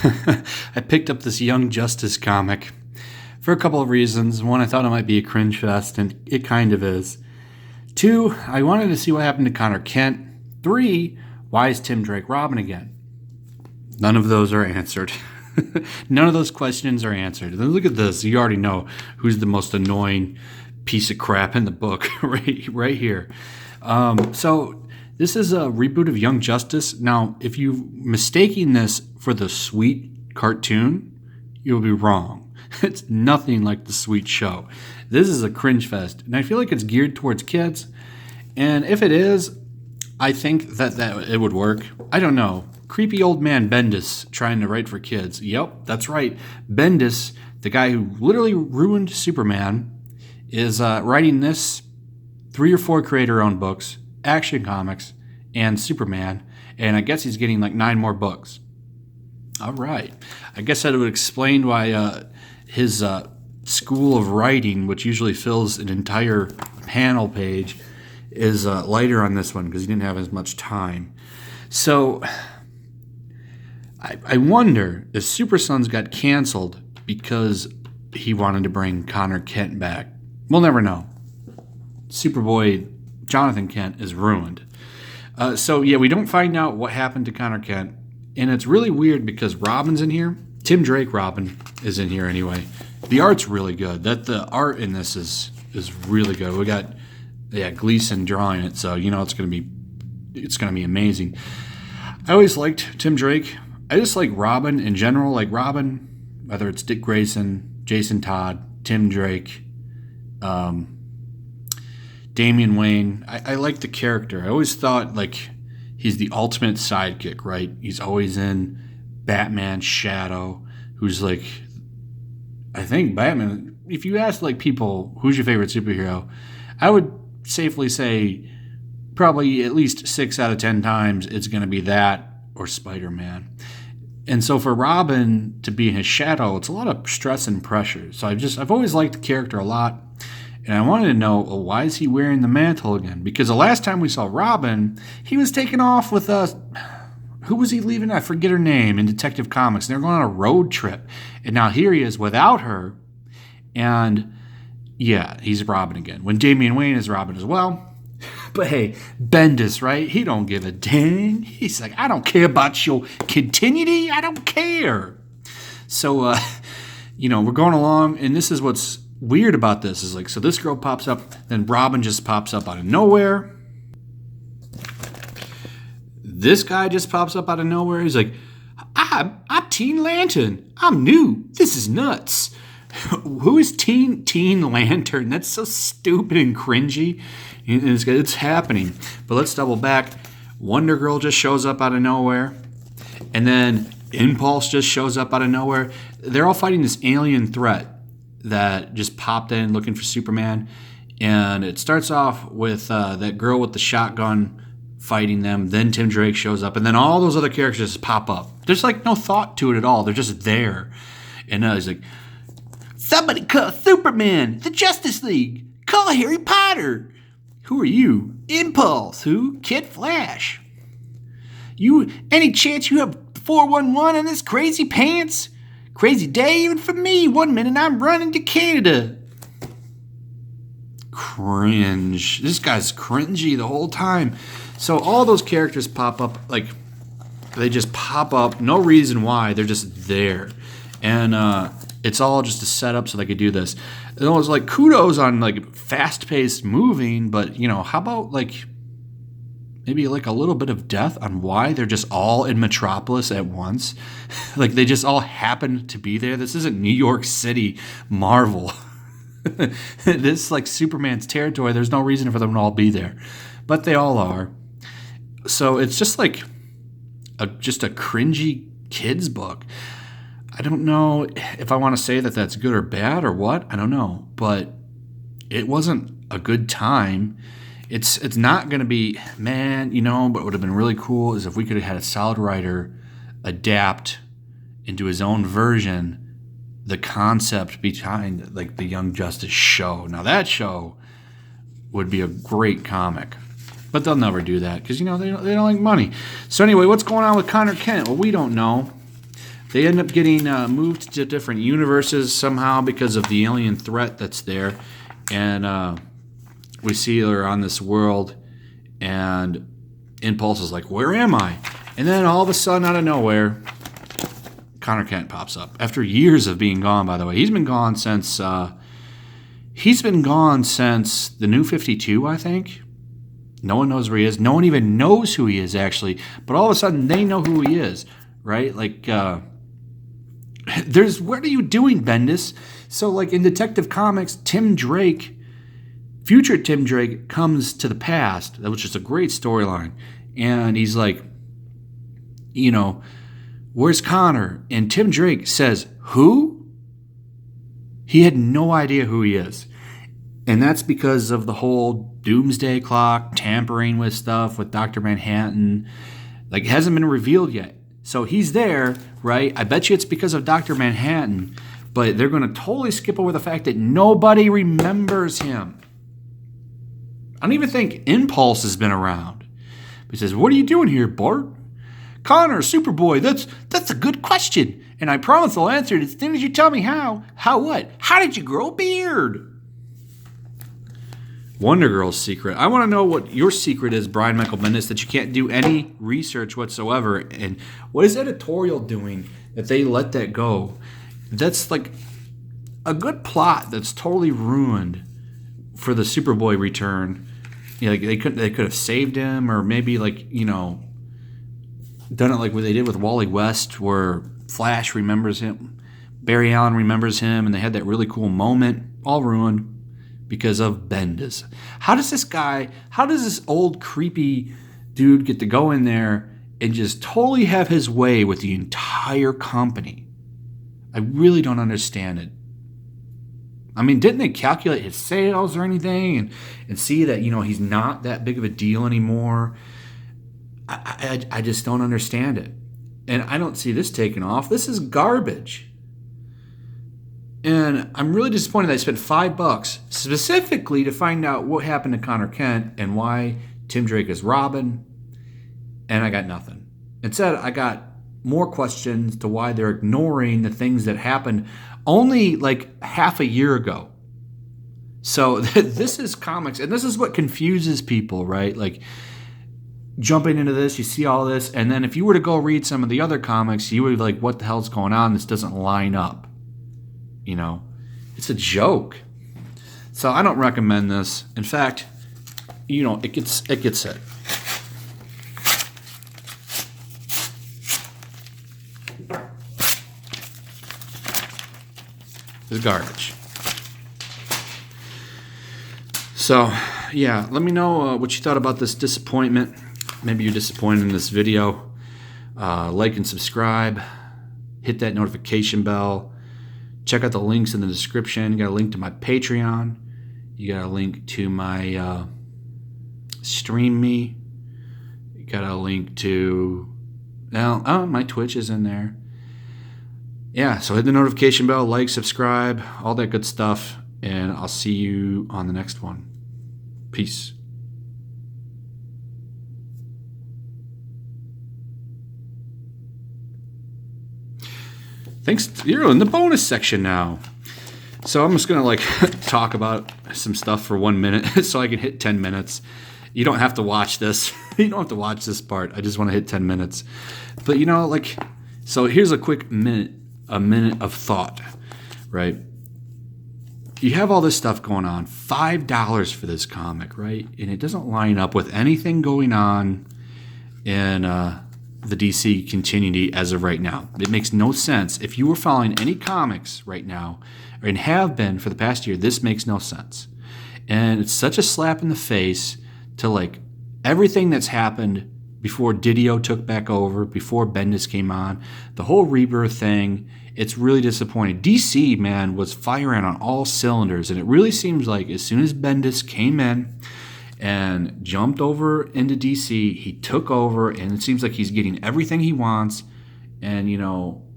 I picked up this Young Justice comic for a couple of reasons. One, I thought it might be a cringe fest, and it kind of is. Two, I wanted to see what happened to Connor Kent. Three, why is Tim Drake Robin again? None of those are answered. None of those questions are answered. And then look at this. You already know who's the most annoying piece of crap in the book right here. So this is a reboot of Young Justice. Now, if you're mistaking this for the Sweet cartoon, you'll be wrong. It's nothing like the Sweet show. This is a cringe fest, and I feel like it's geared towards kids. And if it is, I think that it would work. I don't know. Creepy old man Bendis trying to write for kids. Yep, that's right. Bendis, the guy who literally ruined Superman, is writing this 3 or 4 creator-owned books, Action Comics, and Superman, and I guess he's getting like 9 more books. All right. I guess that would explain why his school of writing, which usually fills an entire panel page, is lighter on this one because he didn't have as much time. So I wonder if Super Sons got canceled because he wanted to bring Connor Kent back. We'll never know. Superboy Jonathan Kent is ruined. So yeah, we don't find out what happened to Connor Kent. And it's really weird because Robin's in here. Tim Drake Robin is in here anyway. The art's really good. The art in this is really good. We got Gleason drawing it, so you know it's gonna be amazing. I always liked Tim Drake. I just like Robin in general. Like Robin, whether it's Dick Grayson, Jason Todd, Tim Drake, Damian Wayne. I like the character. I always thought like he's the ultimate sidekick, right? He's always in Batman's shadow, who's like, I think Batman, if you ask like people, who's your favorite superhero? I would safely say probably at least 6 out of 10 times it's going to be that or Spider-Man. And so for Robin to be in his shadow, it's a lot of stress and pressure. So I've always liked the character a lot. And I wanted to know, well, why is he wearing the mantle again? Because the last time we saw Robin, he was taken off with who was he leaving? I forget her name in Detective Comics. They were going on a road trip. And now here he is without her. And yeah, he's Robin again. When Damian Wayne is Robin as well. But hey, Bendis, right? He don't give a dang. He's like, I don't care about your continuity. I don't care. So, we're going along. And this is what's weird about this is like, so this girl pops up, then Robin just pops up out of nowhere. This guy just pops up out of nowhere. He's like, I'm Teen Lantern. I'm new. This is nuts. Who is Teen Lantern? That's so stupid and cringy. It's happening. But let's double back. Wonder Girl just shows up out of nowhere. And then Impulse just shows up out of nowhere. They're all fighting this alien threat that just popped in looking for Superman. And it starts off with that girl with the shotgun fighting them. Then Tim Drake shows up. And then all those other characters just pop up. There's like no thought to it at all. They're just there. And he's like, somebody call Superman, the Justice League. Call Harry Potter. Who are you? Impulse. Who? Kid Flash. You, any chance you have 411 in this crazy pants? Crazy day even for me. 1 minute I'm running to Canada. Cringe. This guy's cringy the whole time. So all those characters pop up, like, they just pop up. No reason why. They're just there. And it's all just a setup so they could do this. And it was like kudos on like fast-paced moving, but how about like maybe like a little bit of depth on why they're just all in Metropolis at once? Like they just all happen to be there. This isn't New York City Marvel. This is like Superman's territory. There's no reason for them to all be there, but they all are. So it's just like just a cringy kids book. I don't know if I want to say that that's good or bad or what. I don't know. But it wasn't a good time. It's not going to be, man, but what would have been really cool is if we could have had a solid writer adapt into his own version the concept behind like the Young Justice show. Now that show would be a great comic. But they'll never do that because, they don't like money. So anyway, what's going on with Connor Kent? Well, we don't know. They end up getting moved to different universes somehow because of the alien threat that's there. And we see they're on this world, and Impulse is like, where am I? And then all of a sudden, out of nowhere, Connor Kent pops up. After years of being gone, by the way. He's been gone since the New 52, I think. No one knows where he is. No one even knows who he is, actually. But all of a sudden, they know who he is, right? Like, what are you doing, Bendis? So, like, in Detective Comics, future Tim Drake comes to the past, which is a great storyline. And he's like, where's Connor? And Tim Drake says, who? He had no idea who he is. And that's because of the whole doomsday clock, tampering with stuff with Dr. Manhattan. Like, it hasn't been revealed yet. So he's there, right? I bet you it's because of Dr. Manhattan. But they're going to totally skip over the fact that nobody remembers him. I don't even think Impulse has been around. He says, what are you doing here, Bart? Connor, Superboy, that's a good question. And I promise I'll answer it as soon as you tell me how. How what? How did you grow a beard? Wonder Girl's secret. I want to know what your secret is, Brian Michael Bendis, that you can't do any research whatsoever. And what is editorial doing that they let that go? That's like a good plot that's totally ruined for the Superboy return. Like they could have saved him, or maybe done it like what they did with Wally West, where Flash remembers him, Barry Allen remembers him, and they had that really cool moment. All ruined because of Bendis. How does this old creepy dude get to go in there and just totally have his way with the entire company? I really don't understand it. I mean, didn't they calculate his sales or anything and see that, he's not that big of a deal anymore? I just don't understand it. And I don't see this taking off. This is garbage. And I'm really disappointed that I spent $5 specifically to find out what happened to Connor Kent and why Tim Drake is Robin. And I got nothing. Instead, I got more questions to why they're ignoring the things that happened only like half a year ago. So this is comics, and this is what confuses people, right? Like, jumping into this, you see all this, and then if you were to go read some of the other comics, you would be like, what the hell's going on? This doesn't line up. It's a joke. So I don't recommend this. In fact, it gets hit. It's garbage. So, yeah, let me know what you thought about this disappointment. Maybe you're disappointed in this video. Like and subscribe. Hit that notification bell. Check out the links in the description. You got a link to my Patreon. You got a link to my Stream Me. You got a link to... my Twitch is in there. Yeah, so hit the notification bell, like, subscribe, all that good stuff. And I'll see you on the next one. Peace. Thanks. You're in the bonus section now. So I'm just going to talk about some stuff for 1 minute so I can hit 10 minutes. You don't have to watch this. You don't have to watch this part. I just want to hit 10 minutes. But so here's a quick minute of thought, right? You have all this stuff going on, $5 for this comic, right? And it doesn't line up with anything going on in the DC continuity as of right now. It makes no sense. If you were following any comics right now, and have been for the past year, this makes no sense. And it's such a slap in the face to everything that's happened before Didio took back over, before Bendis came on, the whole Rebirth thing. It's really disappointing. DC, man, was firing on all cylinders, and it really seems like as soon as Bendis came in and jumped over into DC, he took over, and it seems like he's getting everything he wants. And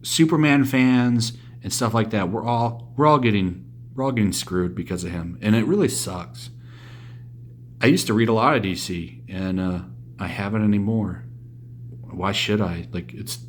Superman fans and stuff like that, we're all getting screwed because of him, and it really sucks. I used to read a lot of DC, and I haven't anymore. Why should I? It's